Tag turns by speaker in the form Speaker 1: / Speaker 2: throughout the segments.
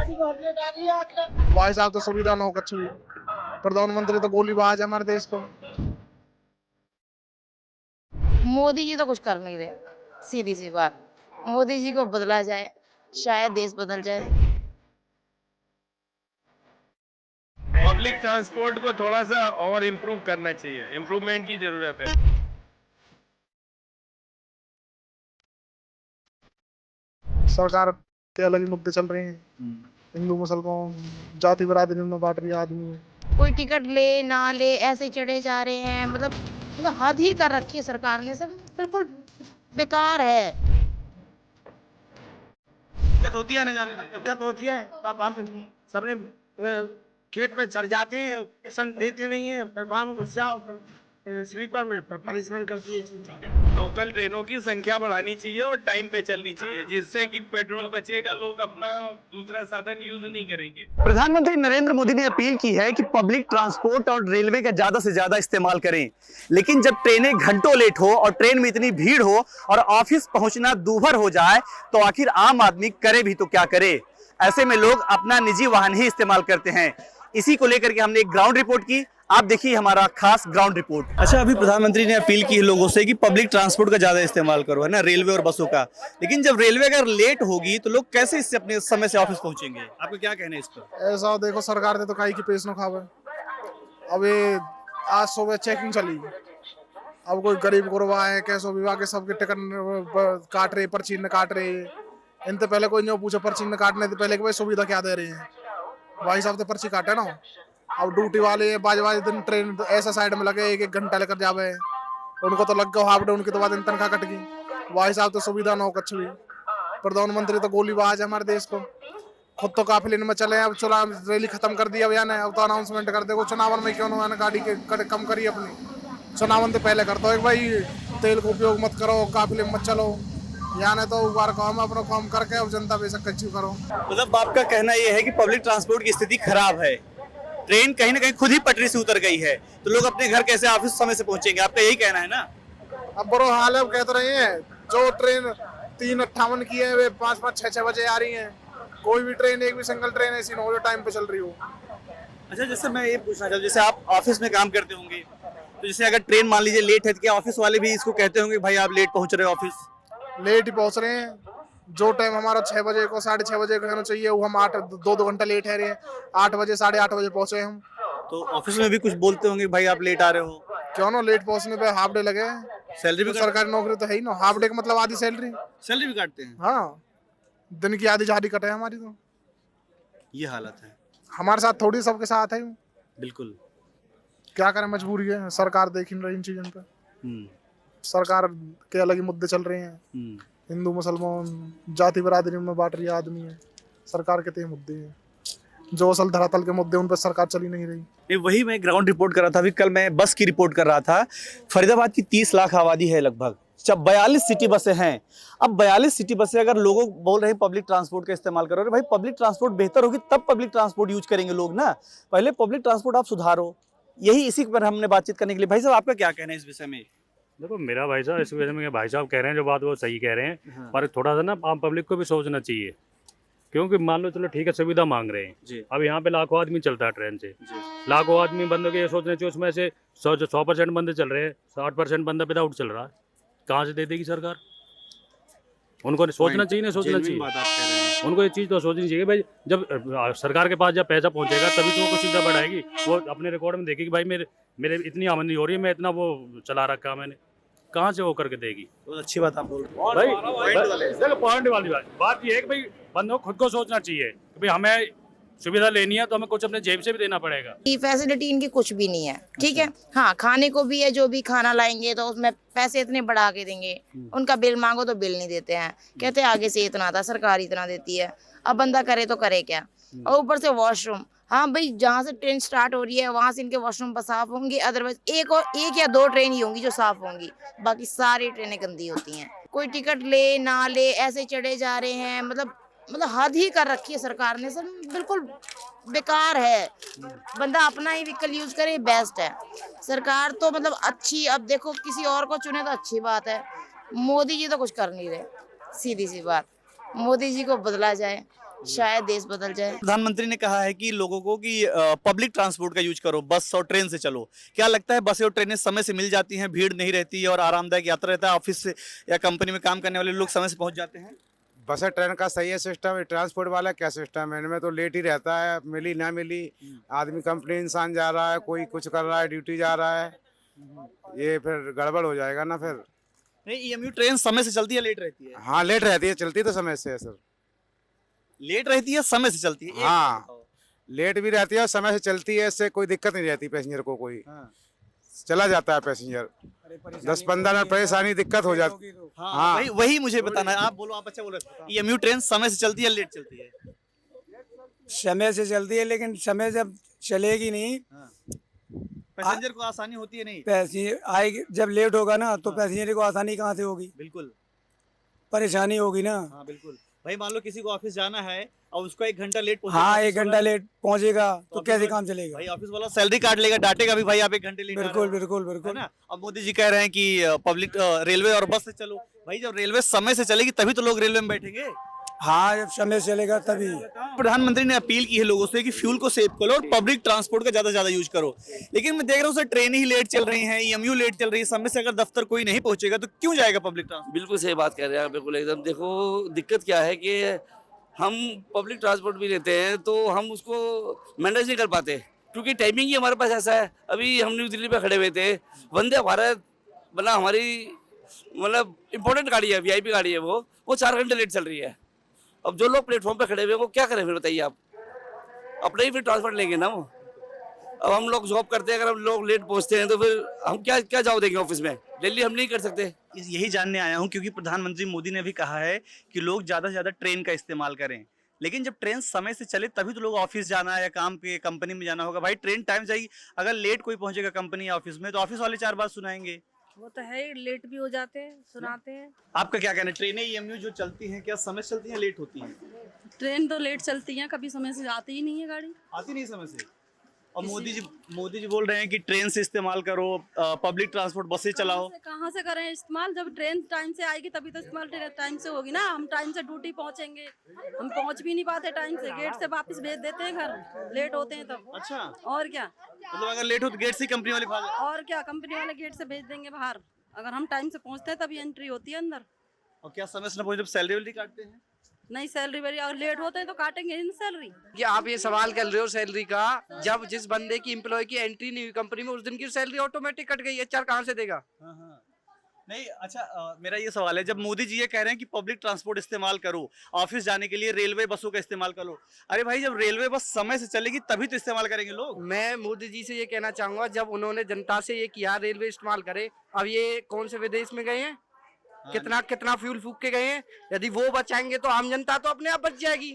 Speaker 1: भाई साहब तो सुविधा न हो कुछ भी। प्रधानमंत्री तो गोलीबाज है हमारे देश को।
Speaker 2: मोदी जी तो कुछ कर नहीं रहे, सीधी सी बात। मोदी जी को बदला जाए, शायद देश बदल जाए।
Speaker 3: पब्लिक ट्रांसपोर्ट को थोड़ा सा और इम्प्रूव करना चाहिए, इम्प्रूवमेंट की जरूरत है।
Speaker 1: सरकार के अलग ही मुद्दे चल रहे हैं। हिंदू मुसलमान जाति बरादरी में बांट रही है आदमी में।
Speaker 2: कोई टिकट ले ना ले ऐसे चढ़े जा रहे हैं, मतलब हद ही कर रखी है सरकार ने। सब बिल्कुल बेकार है।
Speaker 4: दिक्कत होती है ना, जाने दिक्कत होती है। अब हम सबने खेत में चढ़ जाते हैं, पैसा देते नहीं है, प्लेटफॉर्म में जाओ, स्लीपर में पनिशमेंट करती है।
Speaker 3: लोकल ट्रेनों की संख्या बढ़ानी चाहिए और टाइम पे चलनी चाहिए, जिससे कि पेट्रोल बचेगा, लोग अपना दूसरा साधन यूज नहीं करेंगे।
Speaker 5: प्रधानमंत्री नरेंद्र मोदी ने अपील की है कि पब्लिक ट्रांसपोर्ट और रेलवे का ज्यादा से ज्यादा इस्तेमाल करें, लेकिन जब ट्रेनें घंटों लेट हो और ट्रेन में इतनी भीड़ हो और ऑफिस पहुंचना दूभर हो जाए तो आखिर आम आदमी करे भी तो क्या करे। ऐसे में लोग अपना निजी वाहन ही इस्तेमाल करते हैं। इसी को लेकर के हमने एक ग्राउंड रिपोर्ट की। आप देखिए हमारा खास ग्राउंड रिपोर्ट। अच्छा, अभी प्रधानमंत्री ने अपील की है लोगों से कि पब्लिक ट्रांसपोर्ट का ज्यादा इस्तेमाल करो, है ना, रेलवे और बसों का। लेकिन जब रेलवे अगर लेट होगी तो लोग कैसे इससे अपने समय से ऑफिस पहुंचेंगे? आपका क्या कहना है इस पर?
Speaker 1: ऐसा देखो, सरकार ने तो काई की पेश न खावे। अब ये आज सुबह चेकिंग चली, अब कोई गरीब गुरबा है, कैसो विभाग के सबके टिकट काट रहे, पर्ची न काट रहे। इनसे पहले कोई नहीं पूछा पर्ची न काटने से पहले कि भाई सुविधा क्या दे रही है। भाई साहब तो पर्ची काटे ना। अब ड्यूटी वाले बाज दिन ट्रेन ऐसा साइड में लगे, एक घंटा लेकर जावे, उनको तो लग गया हाफ डे, उनकी तो बाद तनख्वाह कट गई। भाई साहब तो सुविधा न हो कुछ भी। प्रधानमंत्री तो गोलीबाज है हमारे देश को। खुद तो काफिले में चले, अब चुनाव रैली खत्म कर दी। अब यानी अब तो अनाउंसमेंट कर दे, चुनावन में क्यों ना गाड़ी के कम करी अपनी। चुनावन तो पहले करता है भाई तेल का उपयोग मत करो, काफिले में मत चलो। यानी तो बार काम अपना काम करके अब जनता बेशक कच्ची करो।
Speaker 5: मतलब आपका कहना यह है कि पब्लिक ट्रांसपोर्ट की स्थिति खराब है, ट्रेन कहीं ना कहीं खुद ही पटरी से उतर गई है, तो लोग अपने घर कैसे ऑफिस समय से पहुंचेंगे? आपका यही कहना है ना?
Speaker 1: अब बुरा हाल है। अब कहते रहे हैं जो ट्रेन 3:58 की है वे 5-5, 6-6 बजे आ रही है। कोई भी ट्रेन, एक भी सिंगल ट्रेन ऐसी न हो जो टाइम पे चल रही हो।
Speaker 5: अच्छा, जैसे मैं ये पूछना चाहता हूँ, जैसे आप ऑफिस में काम करते होंगे, तो जैसे अगर ट्रेन मान लीजिए लेट है तो क्या ऑफिस वाले भी इसको कहते होंगे भाई आप लेट पहुंच रहे हो ऑफिस?
Speaker 1: लेट ही पहुंच रहे हैं। जो टाइम हमारा 6 बजे को 6:30 बजे का होना चाहिए, वो हम 2 घंटा लेट है रहे हैं। 8 बजे 8:30 बजे पहुंचे हम।
Speaker 5: तो ऑफिस में भी कुछ बोलते होंगे भाई आप लेट आ रहे हो?
Speaker 1: क्यों ना, लेट पहुंचने पे हाफ डे लगे।
Speaker 5: सैलरी भी
Speaker 1: सरकारी नौकरी तो है ही ना, हाफ डे का मतलब आधी सैलरी।
Speaker 5: सैलरी भी काटते हैं?
Speaker 1: हाँ, दिन की आधी झाड़ी कटे हमारी। तो
Speaker 5: ये हालत है
Speaker 1: हमारे साथ थोड़ी, सबके साथ है।
Speaker 5: बिल्कुल।
Speaker 1: क्या करें, मजबूरी है। सरकार देख ही नहीं रही इन चीजों पे। सरकार के अलग ही मुद्दे चल रहे हैं। हिंदू मुसलमान जाति बरादरी में बांट रही है आदमी है। सरकार के ते मुद्दे हैं, जो असल धरातल के मुद्दे, उन पर सरकार चली नहीं रही।
Speaker 5: वही मैं ग्राउंड रिपोर्ट कर रहा था। अभी कल मैं बस की रिपोर्ट कर रहा था। फरीदाबाद की 30 लाख आबादी है लगभग, जब 42 सिटी बसें हैं। अब 42 सिटी बसें अगर लोगों बोल रहे हैं पब्लिक ट्रांसपोर्ट का इस्तेमाल करो, भाई पब्लिक ट्रांसपोर्ट बेहतर होगी तब पब्लिक ट्रांसपोर्ट यूज करेंगे लोग ना। पहले पब्लिक ट्रांसपोर्ट आप सुधारो। यही इसी पर हमने बातचीत करने के लिए। भाई साहब आपका क्या कहना है इस विषय में?
Speaker 6: देखो मेरा भाई साहब इस वजह में भाई साहब कह रहे हैं जो बात वो सही कह रहे हैं।
Speaker 5: हाँ।
Speaker 6: पर थोड़ा सा ना आम पब्लिक को भी सोचना चाहिए, क्योंकि मान लो चलो ठीक है सुविधा मांग रहे हैं। अब यहाँ पे लाखों आदमी चलता है ट्रेन से, लाखों आदमी बंदों के ये सोचना चाहिए, उसमें से 100% बंदे चल रहे हैं, 60% बंदा विदाउट चल रहा है, कहाँ से दे देगी सरकार? उनको सोचना चाहिए ना, सोचना चाहिए उनको ये चीज़ तो सोचनी चाहिए भाई। जब सरकार के पास जब पैसा पहुंचेगा तभी तो वो कुछ सुविधा बढ़ाएगी। वो अपने रिकॉर्ड में देखेगी भाई मेरे इतनी आमदनी हो रही है, मैं इतना वो चला रखा है मैंने, कहाँ से वो करके देगी?
Speaker 5: बहुत अच्छी बात आप बोल रहे हैं
Speaker 6: भाई। देखो पॉइंट वाली बात ये है कि भाई बंदों को खुद को सोचना चाहिए कि भाई हमें सुविधा लेनी है तो हमें कुछ अपने जेब से भी देना पड़ेगा।
Speaker 2: फैसिलिटी इनकी कुछ भी नहीं है, ठीक है। हाँ, खाने को भी है, जो भी खाना लाएंगे तो उसमें पैसे इतने बढ़ा के देंगे। उनका बिल मांगो तो बिल नहीं देते हैं, कहते हैं आगे से इतना था, सरकार इतना देती है। अब बंदा करे तो करे क्या? और ऊपर से वॉशरूम, हाँ भाई जहाँ से ट्रेन स्टार्ट हो रही है वहां से इनके वॉशरूम पर साफ होंगे, अदरवाइज एक या 2 ट्रेन ही होंगी जो साफ होंगी, बाकी सारी ट्रेनें गंदी होती हैं। कोई टिकट ले ना ले ऐसे चढ़े जा रहे हैं, मतलब हद ही कर रखी है सरकार ने। सब बिल्कुल बेकार है। बंदा अपना ही व्हीकल यूज करे, बेस्ट है। सरकार तो मतलब अच्छी, अब देखो किसी और को चुने तो अच्छी बात है। मोदी जी तो कुछ कर नहीं रहे, सीधी सी बात। मोदी जी को बदला जाए, शायद देश बदल जाए।
Speaker 5: प्रधानमंत्री ने कहा है कि लोगों को कि पब्लिक ट्रांसपोर्ट का यूज करो, बस और ट्रेन से चलो। क्या लगता है बसें और ट्रेनें समय से मिल जाती हैं, भीड़ नहीं रहती है और आरामदायक यात्रा रहता है, ऑफिस से या कंपनी में काम करने वाले लोग समय से पहुंच जाते हैं?
Speaker 7: बस और ट्रेन का सही है सिस्टम, ट्रांसपोर्ट वाला क्या सिस्टम है, इनमें तो लेट ही रहता है, मिली ना मिली, आदमी कंपनी इंसान जा रहा है, कोई कुछ कर रहा है, ड्यूटी जा रहा है, ये फिर गड़बड़ हो जाएगा ना फिर।
Speaker 5: नहीं, ईएमयू ट्रेन समय से चलती है, लेट रहती है?
Speaker 7: हाँ लेट रहती है, चलती तो समय से है सर।
Speaker 5: लेट रहती है, समय से चलती है?
Speaker 7: हाँ लेट भी रहती है और समय से चलती है, इससे कोई दिक्कत नहीं रहती पैसेंजर को, कोई चला जाता है पैसेंजर, 10-15 मिनट परेशानी दिक्कत हो जाती है।
Speaker 5: हाँ, वही मुझे बताना है। आप बोलो, आप अच्छा बोलो। ईएमयू ट्रेन समय से चलती है, लेट चलती है?
Speaker 8: समय से चलती है, लेकिन समय जब चलेगी नहीं,
Speaker 5: पैसेंजर को आसानी होती है नहीं?
Speaker 8: पैसेंजर आएगी जब लेट होगा ना, तो पैसेंजर को आसानी कहाँ से होगी?
Speaker 5: बिल्कुल
Speaker 8: परेशानी होगी ना।
Speaker 5: हाँ बिल्कुल भाई, मान लो किसी को ऑफिस जाना है और उसको 1 घंटा लेट
Speaker 8: हाँ, 1 घंटा लेट पहुंचेगा तो कैसे काम चलेगा?
Speaker 5: भाई ऑफिस वाला सैलरी काट लेगा, डांटेगा भी, भाई आप 1 घंटे लेट
Speaker 8: बिल्कुल बिल्कुल बिल्कुल
Speaker 5: ना। अब मोदी जी कह रहे हैं कि पब्लिक रेलवे और बस से चलो। भाई जब रेलवे समय से चलेगी तभी तो लोग रेलवे में बैठेंगे।
Speaker 8: हाँ, जब समय से चलेगा तभी।
Speaker 5: प्रधानमंत्री ने अपील की है लोगों से कि फ्यूल को सेव करो और पब्लिक ट्रांसपोर्ट का ज्यादा से ज्यादा यूज करो, लेकिन मैं देख रहा हूँ सर ट्रेन ही लेट चल रही है, ईएमयू लेट चल रही है, समय से अगर दफ्तर कोई नहीं पहुंचेगा तो क्यों जाएगा पब्लिक ट्रांसपोर्ट?
Speaker 9: बिल्कुल सही बात कह रहे हैं, बिल्कुल एकदम। देखो दिक्कत क्या है कि हम पब्लिक ट्रांसपोर्ट भी लेते हैं तो हम उसको मैनेज नहीं कर पाते, क्योंकि टाइमिंग ही हमारे पास ऐसा है। अभी हम न्यू दिल्ली पे खड़े हुए थे, वंदे भारत बना हमारी मतलब इंपॉर्टेंट गाड़ी है, वीआईपी गाड़ी है, वो 4 घंटे लेट चल रही है। अब जो लोग प्लेटफॉर्म पे खड़े हुए हैं वो क्या करें फिर, बताइए आप? अपना ही फिर ट्रांसपोर्ट लेंगे ना वो। अब हम लोग जॉब करते हैं, अगर हम लोग लेट पहुंचते हैं तो फिर हम क्या जॉब देंगे ऑफिस में? डेली हम नहीं कर सकते।
Speaker 5: यही जानने आया हूं क्योंकि प्रधानमंत्री मोदी ने भी कहा है कि लोग ज्यादा से ज्यादा ट्रेन का इस्तेमाल करें, लेकिन जब ट्रेन समय से चले तभी तो लोग ऑफिस जाना है या काम पे कंपनी में जाना होगा। भाई ट्रेन टाइम जाएगी, अगर लेट कोई पहुंचेगा कंपनी या ऑफिस में तो ऑफिस वाले 4 बात सुनाएंगे।
Speaker 10: वो तो है, लेट भी हो जाते हैं, सुनाते हैं।
Speaker 5: आपका क्या कहना है, ट्रेनें ईएमयू जो चलती हैं क्या समय से चलती हैं, लेट होती हैं?
Speaker 10: ट्रेन तो लेट चलती है, कभी समय से आती ही नहीं है गाड़ी।
Speaker 5: आती नहीं समय से। और मोदी जी बोल रहे हैं कि ट्रेन से इस्तेमाल करो, पब्लिक ट्रांसपोर्ट बसें चलाओ।
Speaker 10: कहाँ से करें इस्तेमाल? जब ट्रेन टाइम से आएगी तभी तो इस्तेमाल टाइम से होगी ना। हम टाइम से ड्यूटी पहुँचेंगे, हम पहुँच भी नहीं पाते टाइम से, गेट से वापस भेज देते हैं घर, लेट होते हैं तब।
Speaker 5: अच्छा,
Speaker 10: और क्या,
Speaker 5: मतलब अगर लेट हो तो गेट से कंपनी वाले भाग?
Speaker 10: और क्या, कंपनी वाले गेट से भेज देंगे बाहर। अगर हम टाइम से पहुँचते हैं तभी एंट्री होती है अंदर।
Speaker 5: और क्या समय से न पहुंचे जब सैलरी वैलरी काटते हैं?
Speaker 10: नहीं, सैलरी वेरी अगर लेट होते हैं तो काटेंगे ही सैलरी।
Speaker 11: कि आप ये सवाल कर रहे हो सैलरी का, जब जिस बंदे की एम्प्लॉय की एंट्री नहीं हुई कंपनी में उस दिन की सैलरी ऑटोमेटिक कट गई। एचआर कहाँ से देगा?
Speaker 5: नहीं, अच्छा मेरा ये सवाल है, जब मोदी जी ये कह रहे हैं कि पब्लिक ट्रांसपोर्ट इस्तेमाल करो, ऑफिस जाने के लिए रेलवे बसों का इस्तेमाल करो, अरे भाई जब रेलवे बस समय से चलेगी तभी तो इस्तेमाल करेंगे लोग।
Speaker 11: मैं मोदी जी से ये कहना चाहूंगा, जब उन्होंने जनता से ये किया रेलवे इस्तेमाल करे, अब ये कौन से विदेश में गए हैं, कितना फ्यूल फूक के गए हैं? यदि वो बचाएंगे तो आम जनता तो अपने आप बच जाएगी।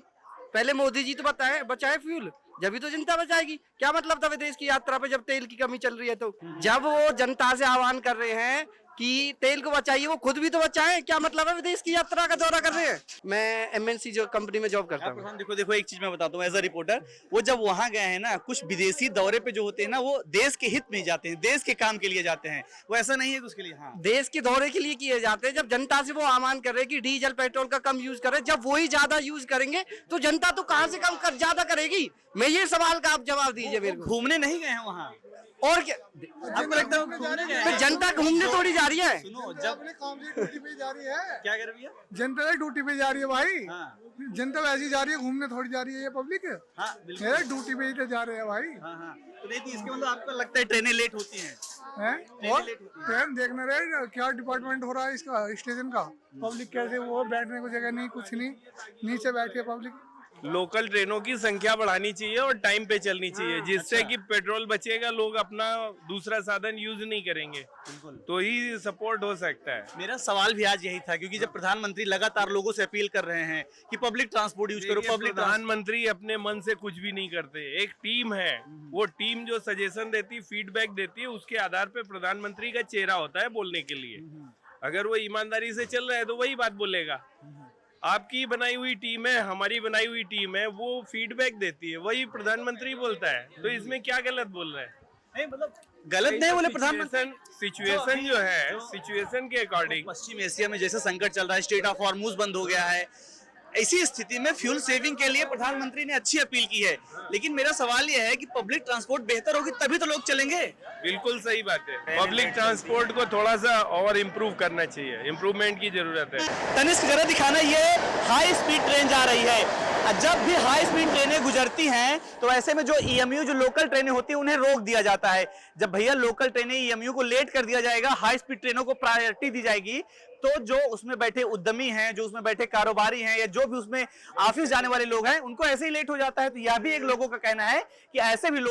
Speaker 11: पहले मोदी जी तो बचाए फ्यूल, जब भी तो जनता बचाएगी। क्या मतलब था विदेश की यात्रा पे जब तेल की कमी चल रही है? तो जब वो जनता से आह्वान कर रहे हैं कि तेल को बचाइए, वो खुद भी तो बचाएं। क्या मतलब है विदेश की यात्रा का दौरा कर रहे हैं? मैं एमएनसी जो कंपनी में जॉब करता हूँ।
Speaker 5: देखो एक चीज मैं बताता हूँ एज अ रिपोर्टर, वो जब वहां गए हैं ना, कुछ विदेशी दौरे पे जो होते हैं ना, वो देश के हित में जाते हैं, देश के काम के लिए जाते हैं, वो ऐसा नहीं है उसके लिए। हाँ,
Speaker 11: देश के दौरे के लिए किए जाते हैं। जब जनता से वो आह्वान कर रहे हैं कि डीजल पेट्रोल का कम यूज करें, जब वही ज्यादा यूज करेंगे तो जनता तो कहाँ से कम कर ज्यादा करेगी? मैं ये सवाल का आप जवाब दीजिए मेरे को।
Speaker 5: घूमने नहीं गए हैं वहाँ,
Speaker 11: और क्या
Speaker 5: आपको लगता है घूमने गए हैं?
Speaker 11: जनता घूमने थोड़ी जा रही है।
Speaker 5: सुनो, जब
Speaker 1: ड्यूटी पे जा रही है,
Speaker 5: क्या कर रही है?
Speaker 1: जनता ड्यूटी पे जा रही है भाई।
Speaker 5: हाँ।
Speaker 1: जनता वैसी जा रही है, घूमने थोड़ी जा रही है ये पब्लिक।
Speaker 5: हाँ, बिल्कुल।
Speaker 1: ड्यूटी पे ही तो जा रहे हैं भाई।
Speaker 5: हाँ। तो नहीं तो इसके मतलब आपको लगता है ट्रेनें लेट होती हैं?
Speaker 1: और ट्रेन देखने रहे क्या डिपार्टमेंट हो रहा है इसका, स्टेशन का। पब्लिक कैसे, वो बैठने को जगह नहीं, कुछ नहीं, नीचे बैठे पब्लिक।
Speaker 3: लोकल ट्रेनों की संख्या बढ़ानी चाहिए और टाइम पे चलनी चाहिए, जिससे कि पेट्रोल बचेगा, लोग अपना दूसरा साधन यूज नहीं करेंगे, तो ही सपोर्ट हो सकता है।
Speaker 5: मेरा सवाल भी आज यही था, क्योंकि जब प्रधानमंत्री लगातार लोगों से अपील कर रहे हैं कि पब्लिक ट्रांसपोर्ट यूज करो, पब्लिक
Speaker 3: प्रधानमंत्री अपने मन से कुछ भी नहीं करते, एक टीम है, वो टीम जो सजेशन देती, फीडबैक देती है, उसके आधार पे प्रधानमंत्री का चेहरा होता है बोलने के लिए। अगर वो ईमानदारी से चल रहा है तो वही बात बोलेगा। आपकी बनाई हुई टीम है, हमारी बनाई हुई टीम है, वो फीडबैक देती है, वही प्रधानमंत्री बोलता है, तो इसमें क्या गलत बोल रहा है?
Speaker 5: नहीं, मतलब गलत नहीं बोले प्रधानमंत्री।
Speaker 3: सिचुएशन जो है, सिचुएशन के अकॉर्डिंग,
Speaker 5: पश्चिम एशिया में जैसे संकट चल रहा है, स्टेट ऑफ हॉर्मुज बंद हो गया है, ऐसी स्थिति में फ्यूल सेविंग के लिए प्रधानमंत्री ने अच्छी अपील की है, लेकिन मेरा सवाल यह है कि पब्लिक ट्रांसपोर्ट बेहतर होगी तभी तो लोग चलेंगे।
Speaker 3: बिल्कुल सही बात है, पब्लिक ट्रांसपोर्ट को थोड़ा सा और इम्प्रूव करना चाहिए, इम्प्रूवमेंट की जरूरत है।
Speaker 5: तनिष्क जरा दिखाना, ये हाई स्पीड ट्रेन जा रही है। जब भी हाई स्पीड ट्रेनें गुजरती हैं तो ऐसे में जो ईएमयू जो लोकल ट्रेनें होती हैं उन्हें रोक दिया जाता है। जब भैया लोकल ट्रेनें ईएमयू को लेट कर दिया जाएगा, हाई स्पीड ट्रेनों को प्रायोरिटी दी जाएगी, तो जो उसमें बैठे उद्यमी हैं, जो उसमें बैठे कारोबारी हैं, या जो भी उसमें ऑफिस जाने वाले लोग हैं, उनको ऐसे ही लेट हो जाता है। तो यह भी एक लोगों का कहना है कि ऐसे भी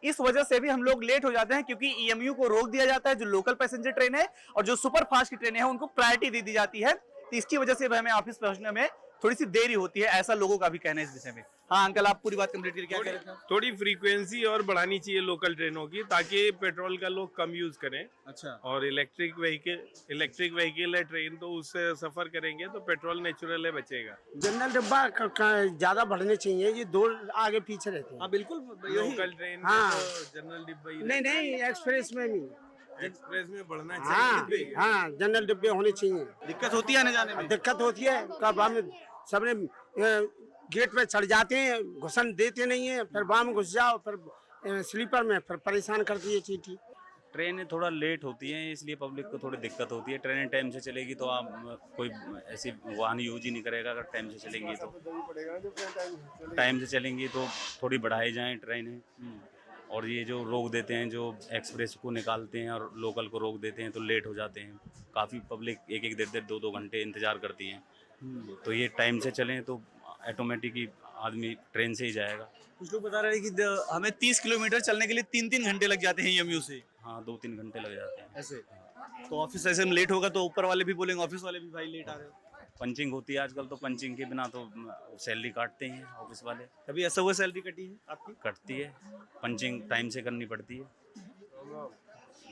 Speaker 5: इस वजह से भी हम लोग लेट हो जाते हैं, क्योंकि ईएमयू को रोक दिया जाता है। जो लोकल पैसेंजर ट्रेन है और जो सुपर फास्ट की ट्रेनें हैं उनको प्रायोरिटी दे दी जाती है, तो इसकी वजह से हमें ऑफिस पहुंचने में थोड़ी सी देरी होती है, ऐसा लोगों का भी कहना है इस विषय में। हाँ अंकल, आप पूरी बात कंप्लीट करके क्या कह रहे थे?
Speaker 3: थोड़ी फ्रीक्वेंसी और बढ़ानी चाहिए लोकल ट्रेनों की, ताकि पेट्रोल का लोग कम यूज करें।
Speaker 5: अच्छा।
Speaker 3: और इलेक्ट्रिक व्हीकल है ट्रेन, तो उससे सफर करेंगे तो पेट्रोल नेचुरल है बचेगा।
Speaker 4: जनरल डिब्बा ज्यादा बढ़ने चाहिए, ये दो आगे पीछे रहते हैं।
Speaker 5: हाँ बिल्कुल,
Speaker 3: लोकल ट्रेन
Speaker 4: हाँ।
Speaker 3: तो जनरल डिब्बा ही
Speaker 4: नहीं एक्सप्रेस में भी,
Speaker 3: एक्सप्रेस में बढ़ना
Speaker 4: हाँ
Speaker 3: चाहिए।
Speaker 4: हाँ जनरल डिब्बे होने चाहिए।
Speaker 5: दिक्कत होती है आने जाने में।
Speaker 4: दिक्कत होती है, कब हम सबने गेट पे चढ़ जाते हैं, घुसन देते नहीं है, फिर बाम घुस जाओ, फिर स्लीपर में फिर परेशान करती है चीटी।
Speaker 12: ट्रेनें थोड़ा लेट होती हैं, इसलिए पब्लिक को थोड़ी दिक्कत होती है। ट्रेनें टाइम से चलेगी तो आप कोई ऐसी वाहन यूज ही नहीं करेगा। अगर टाइम से चलेंगी तो थोड़ी बढ़ाई जाएं ट्रेनें। और ये जो रोक देते हैं, जो एक्सप्रेस को निकालते हैं और लोकल को रोक देते हैं, तो लेट हो जाते हैं। काफ़ी पब्लिक एक डेढ़ 2 घंटे इंतज़ार करती हैं। तो ये टाइम से चलें तो ऑटोमेटिकली आदमी ट्रेन से ही जाएगा।
Speaker 5: कुछ लोग बता रहे हैं कि हमें 30 किलोमीटर चलने के लिए 3-3 घंटे लग जाते हैं ईएमयू से।
Speaker 12: हाँ 2-3 घंटे लग जाते हैं
Speaker 5: ऐसे। तो ऑफिस ऐसे में लेट होगा तो ऊपर वाले भी बोलेंगे, ऑफिस वाले भी भाई लेट आ रहे हो।
Speaker 12: पंचिंग होती है आजकल, तो पंचिंग के बिना तो सैलरी काटते हैं ऑफिस वाले।
Speaker 5: कभी ऐसा हुआ सैलरी कटी है आपकी?
Speaker 12: कटती है, पंचिंग टाइम से करनी पड़ती है।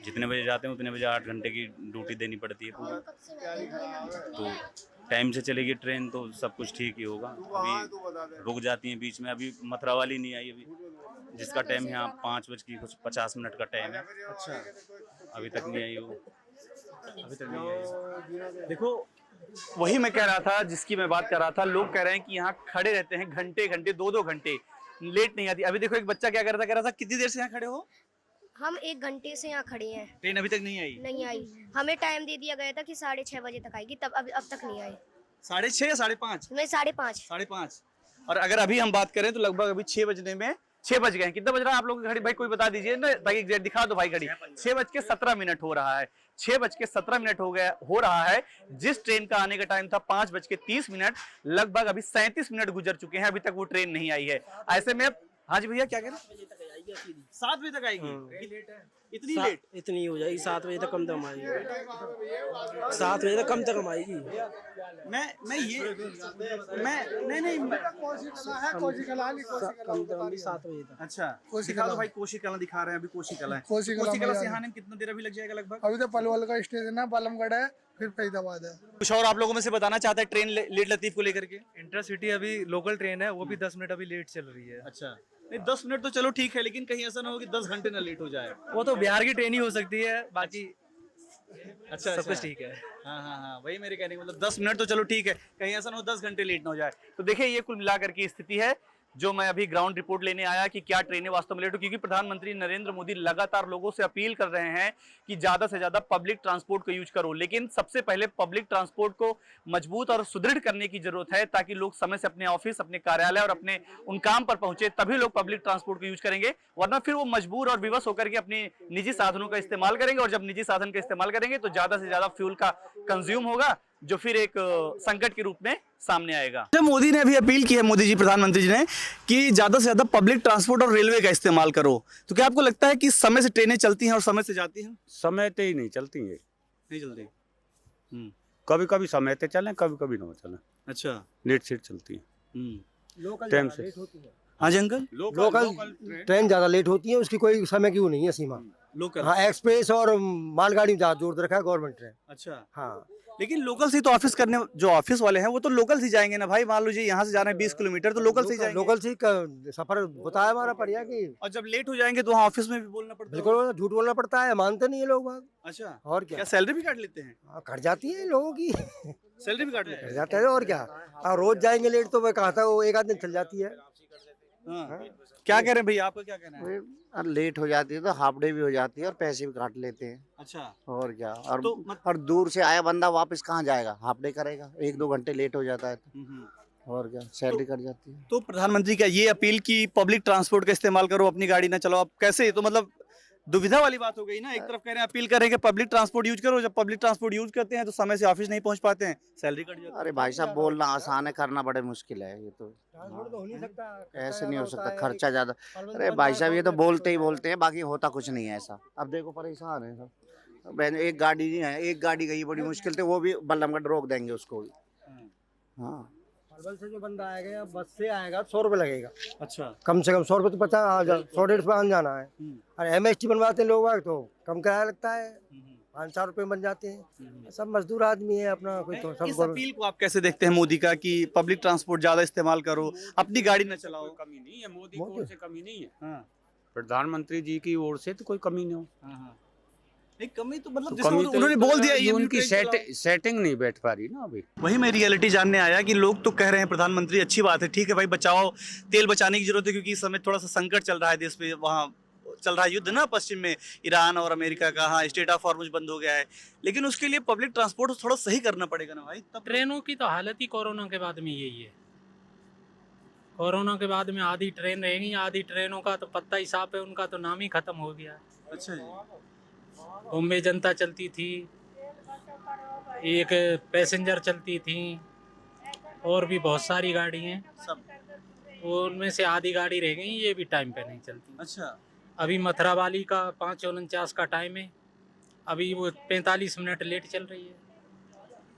Speaker 12: जितने बजे जाते हैं उतने बजे 8 घंटे की ड्यूटी देनी पड़ती है पूरी। तो टाइम से चलेगी ट्रेन तो सब कुछ ठीक ही होगा। अभी रुक जाती हैं बीच में, अभी मथुरा वाली नहीं आई अभी, जिसका टाइम यहाँ 5:50 का टाइम है।
Speaker 5: अच्छा,
Speaker 12: अभी तक नहीं आई वो।
Speaker 5: अभी तक नहीं आई। देखो वही मैं कह रहा था, जिसकी मैं बात कर रहा था। लोग कह रहे हैं कि यहाँ खड़े रहते हैं घंटे 2-2 घंटे, लेट नहीं आती। कह रहा था कितनी देर से यहाँ खड़े हो?
Speaker 13: हम 1 घंटे से यहाँ खड़े हैं,
Speaker 5: ट्रेन अभी तक नहीं आई?
Speaker 13: नहीं आई। हमें टाइम दे दिया गया था कि 6:30 बजे तक आएगी, तब अब तक नहीं आई।
Speaker 5: 6:30 या 5:30?
Speaker 13: नहीं 5:30।
Speaker 5: 5:30। और अगर अभी हम बात करें तो लगभग अभी 6 बजने में 6 बज गए हैं। कितना बज रहा है आप लोगों की घड़ी? भाई कोई बता दीजिए ना, ताकि एग्जैक्ट दिखा दो भाई घड़ी। 6:17 हो रहा है। 6:17 हो रहा है। जिस ट्रेन का आने का टाइम था 5:30, लगभग अभी 37 मिनट गुजर चुके हैं, अभी तक वो ट्रेन नहीं आई है। ऐसे में हाँ जी भैया क्या कह रहे हैं? 7 बजे तक आएगी? इतनी लेट?
Speaker 8: इतनी हो जाएगी, 7 बजे तक कम तक आएगी। 7 बजे तक कम तक आएगी।
Speaker 5: मैं ये नहीं
Speaker 8: कम से कम भी 7 बजे तक।
Speaker 5: अच्छा दिखा दो भाई। कोशी कला दिखा रहे हैं अभी। कोशी कला से यहाँ आने में कितना देर अभी लग जाएगा लगभग?
Speaker 1: अभी तो पलवल का स्टेशन है, बालमगढ़ है, फिर फरीदाबाद है।
Speaker 5: कुछ और आप लोगों में से बताना चाहता है ट्रेन लेट लतीफ को लेकर के?
Speaker 6: इंटरसिटी अभी लोकल ट्रेन है, वो भी 10 मिनट अभी लेट चल रही है।
Speaker 5: अच्छा, नहीं 10 मिनट तो चलो ठीक है, लेकिन कहीं ऐसा ना हो कि 10 घंटे ना लेट हो जाए।
Speaker 6: वो तो बिहार की ट्रेन ही हो सकती है, बाकी
Speaker 5: अच्छा
Speaker 6: सब कुछ ठीक है।
Speaker 5: हाँ वही मेरे कहने का मतलब 10 मिनट तो चलो ठीक है, कहीं ऐसा ना हो 10 घंटे लेट ना हो जाए। तो देखिए ये कुल मिलाकर की स्थिति है जो मैं अभी ग्राउंड रिपोर्ट लेने आया कि क्या ट्रेनें वास्तव में लेट हो। क्योंकि प्रधानमंत्री नरेंद्र मोदी लगातार लोगों से अपील कर रहे हैं कि ज्यादा से ज्यादा पब्लिक ट्रांसपोर्ट को यूज करो, लेकिन सबसे पहले पब्लिक ट्रांसपोर्ट को मजबूत और सुदृढ़ करने की जरूरत है, ताकि लोग समय से अपने ऑफिस, अपने कार्यालय और अपने उन काम पर पहुंचे, तभी लोग पब्लिक ट्रांसपोर्ट को यूज करेंगे। वरना फिर वो मजबूर और विवश होकर के अपने निजी साधनों का इस्तेमाल करेंगे, और जब निजी साधन का इस्तेमाल करेंगे तो ज्यादा से ज्यादा फ्यूल का कंज्यूम होगा, जो फिर एक संकट के रूप में सामने आएगा। मोदी ने अभी अपील की है, मोदी जी प्रधानमंत्री जी ने, कि ज्यादा से ज्यादा पब्लिक ट्रांसपोर्ट और रेलवे का इस्तेमाल करो। तो क्या आपको लगता है कि समय से ट्रेनें चलती हैं और समय से जाती हैं?
Speaker 6: समय पे ही नहीं चलती है,
Speaker 5: नहीं चलती।
Speaker 6: कभी कभी समय पे चलें, कभी कभी ना चलें।
Speaker 5: अच्छा,
Speaker 6: लेट सेट चलती है
Speaker 8: लोकल
Speaker 6: टाइम से।
Speaker 5: हाँ जी अंकल।
Speaker 8: लोकल ट्रेन ज्यादा लेट होती है, उसकी कोई समय की वो नहीं है सीमा।
Speaker 5: लोकल
Speaker 8: हाँ, एक्सप्रेस और मालगाड़ी में ज्यादा जोर रखा है गवर्नमेंट ट्रेन।
Speaker 5: अच्छा,
Speaker 8: हाँ
Speaker 5: लेकिन लोकल से तो ऑफिस करने, जो ऑफिस वाले हैं वो तो लोकल से जाएंगे ना भाई। मान लीजिए यहाँ से जाना है 20 किलोमीटर, तो लोकल से ही जाएंगे।
Speaker 8: लोकल से सफर होता है हमारा बढ़िया की।
Speaker 5: और जब लेट हो जाएंगे तो वहाँ ऑफिस में भी बोलना पड़ता है।
Speaker 8: बिल्कुल झूठ बोलना पड़ता है, मानते नहीं है लोग बाग।
Speaker 5: अच्छा,
Speaker 8: और क्या
Speaker 5: सैलरी भी काट लेते हैं?
Speaker 8: कट जाती है लोगों की।
Speaker 5: सैलरी भी काट लेते
Speaker 8: कट
Speaker 5: हैं?
Speaker 8: जाता है और क्या। और रोज जाएंगे लेट तो वह कहाँ था, वो एक आध दिन चल जाती है।
Speaker 5: क्या कह रहे हैं भैया, आपका क्या कहना है?
Speaker 4: लेट हो जाती है तो हाफ डे भी हो जाती है और पैसे भी काट लेते हैं।
Speaker 5: अच्छा,
Speaker 4: और क्या, और
Speaker 5: तो
Speaker 4: और दूर से आया बंदा वापस कहाँ जाएगा, हाफ डे करेगा, 1-2 घंटे लेट हो जाता है तो और क्या, सैलरी कट जाती है।
Speaker 5: तो प्रधानमंत्री का ये अपील कि पब्लिक ट्रांसपोर्ट का इस्तेमाल करो, अपनी गाड़ी ना चलाओ, आप कैसे, तो मतलब दुविधा वाली बात हो गई ना। एक तरफ कह रहे हैं अपील करें कि पब्लिक ट्रांसपोर्ट यूज करो, जब पब्लिक ट्रांसपोर्ट यूज करते हैं तो समय से ऑफिस नहीं पहुंच पाते हैं, सैलरी कट जाती है।
Speaker 4: अरे भाई साहब, बोलना आसान है, करना बड़े मुश्किल है। ये तो
Speaker 8: हो नहीं सकता,
Speaker 4: ऐसे नहीं हो सकता, खर्चा ज्यादा। अरे भाई साहब, ये तो बोलते ही बोलते हैं, बाकी होता कुछ नहीं है ऐसा। अब देखो परेशान है सब, एक गाड़ी नहीं है, एक गाड़ी गई बड़ी मुश्किल से, वो भी बल्लमगढ़ रोक देंगे उसको भी। हाँ,
Speaker 8: पलवल से जो बंदा आएगा बस से आएगा 100 रुपये लगेगा।
Speaker 5: अच्छा,
Speaker 8: कम से कम 100 रुपये तो 100-150 रुपये आने जाना है। और MST बनवाते हैं लोग तो कम किराया लगता है, 5-4 रुपये बन जाते हैं। सब मजदूर आदमी है अपना, कोई तो
Speaker 5: इस
Speaker 8: सब।
Speaker 5: अपील को आप कैसे देखते हैं मोदी का कि पब्लिक ट्रांसपोर्ट ज्यादा इस्तेमाल करो, अपनी गाड़ी न चलाओ?
Speaker 14: कमी नहीं है, मोदी की ओर से कमी नहीं है, प्रधानमंत्री जी की ओर से तो कोई कमी नहीं हो।
Speaker 5: नहीं, कमी तो मतलब
Speaker 14: कमी तो
Speaker 5: उन्होंने बोल दिया, ये
Speaker 14: उनकी सेटिंग नहीं बैठ पा रही ना अभी।
Speaker 5: वही मैं रियलिटी जानने आया कि लोग तो कह रहे हैं प्रधानमंत्री अच्छी बात है, ठीक है भाई, बचाओ, तेल बचाने की जरूरत है क्योंकि इस समय थोड़ा सा संकट चल रहा है देश पे, वहाँ चल रहा है युद्ध ना पश्चिम में, ईरान और अमेरिका का। हाँ, स्टेट ऑफ हॉर्मुज बंद हो गया है, लेकिन उसके लिए पब्लिक ट्रांसपोर्ट थोड़ा सही करना पड़ेगा ना भाई। तब
Speaker 14: ट्रेनों की तो हालत ही कोरोना के बाद में यही है। कोरोना के बाद में आधी ट्रेन रहेंगी, आधी ट्रेनों का तो पत्ता ही साफ है, उनका तो नाम ही खत्म हो गया।
Speaker 5: अच्छा जी,
Speaker 14: बॉम्बे जनता चलती थी, एक पैसेंजर चलती थी, और भी बहुत सारी गाड़ी हैं
Speaker 5: सब,
Speaker 14: उनमें से आधी गाड़ी रह गई, ये भी टाइम पे नहीं चलती।
Speaker 5: अच्छा,
Speaker 14: अभी मथुरा वाली का 5:49 का टाइम है, अभी वो 45 मिनट लेट चल रही है।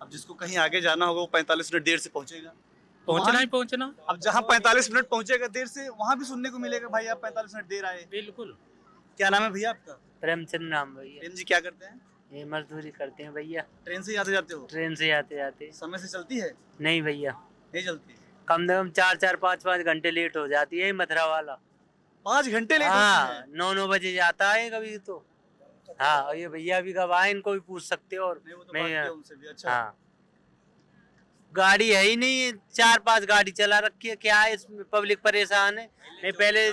Speaker 5: अब जिसको कहीं आगे जाना होगा वो 45 मिनट देर से पहुंचेगा,
Speaker 14: पहुंचना ही पहुंचना।
Speaker 5: अब जहाँ 45 मिनट पहुंचेगा देर से, वहाँ भी सुनने को मिलेगा भाई आप 45 मिनट देर आए।
Speaker 14: बिल्कुल।
Speaker 5: क्या नाम है भैया आपका?
Speaker 15: प्रेमचंद नाम भैया।
Speaker 5: प्रेम जी, क्या करते हैं?
Speaker 15: ये मजदूरी करते हैं भैया।
Speaker 5: ट्रेन से आते जाते हो?
Speaker 15: ट्रेन से आते जाते।
Speaker 5: समय से चलती है?
Speaker 15: नहीं भैया,
Speaker 5: नहीं चलती।
Speaker 15: कम से कम 4-4, 5-5 घंटे लेट हो जाती है मथुरा वाला।
Speaker 5: 5 घंटे लेट?
Speaker 15: हाँ, 9 बजे जाता है कभी तो। हाँ, और ये भैया भी कब आए, इनको भी पूछ सकते हो। और
Speaker 5: अच्छा,
Speaker 15: हाँ, गाड़ी है ही नहीं, 4-5 गाड़ी चला रखी है, क्या है इसमें, पब्लिक परेशान है। नहीं पहले,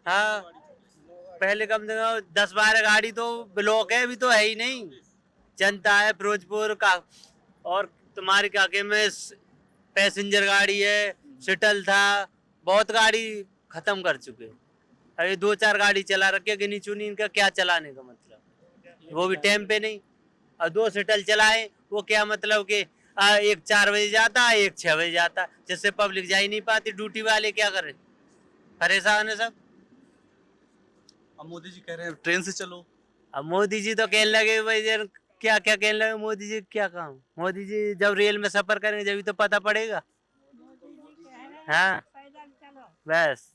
Speaker 15: हाँ पहले कम से कम 10-12 गाड़ी तो ब्लॉक है, अभी तो है ही नहीं। जनता है फिरोजपुर का, और तुम्हारे काके में पैसेंजर गाड़ी है, शटल था, बहुत गाड़ी खत्म कर चुके। अभी 2-4 गाड़ी चला रखे, गिनी चुनी, इनका क्या चलाने का मतलब, वो भी टाइम पे नहीं। और 2 शटल चलाए, वो क्या मतलब कि एक 4 बजे जाता है, एक 6 बजे जाता, जिससे पब्लिक जा ही नहीं पाती। ड्यूटी वाले क्या करें, परेशान है सब।
Speaker 5: अब मोदी जी कह रहे हैं ट्रेन से चलो।
Speaker 15: अब मोदी जी तो कहने लगे भाई, क्या क्या कहने लगे मोदी जी, क्या काम। मोदी जी जब रेल में सफर करेंगे जब तो पता पड़ेगा। हाँ बस,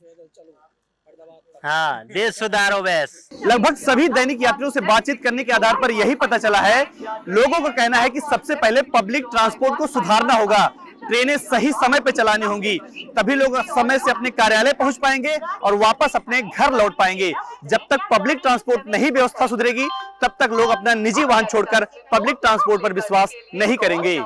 Speaker 15: हाँ, देश सुधारो बस।
Speaker 5: लगभग सभी दैनिक यात्रियों से बातचीत करने के आधार पर यही पता चला है, लोगों का कहना है कि सबसे पहले पब्लिक ट्रांसपोर्ट को सुधारना होगा, ट्रेनें सही समय पे चलानी होंगी, तभी लोग समय से अपने कार्यालय पहुंच पाएंगे और वापस अपने घर लौट पाएंगे। जब तक पब्लिक ट्रांसपोर्ट नहीं व्यवस्था सुधरेगी, तब तक लोग अपना निजी वाहन छोड़कर पब्लिक ट्रांसपोर्ट पर विश्वास नहीं करेंगे।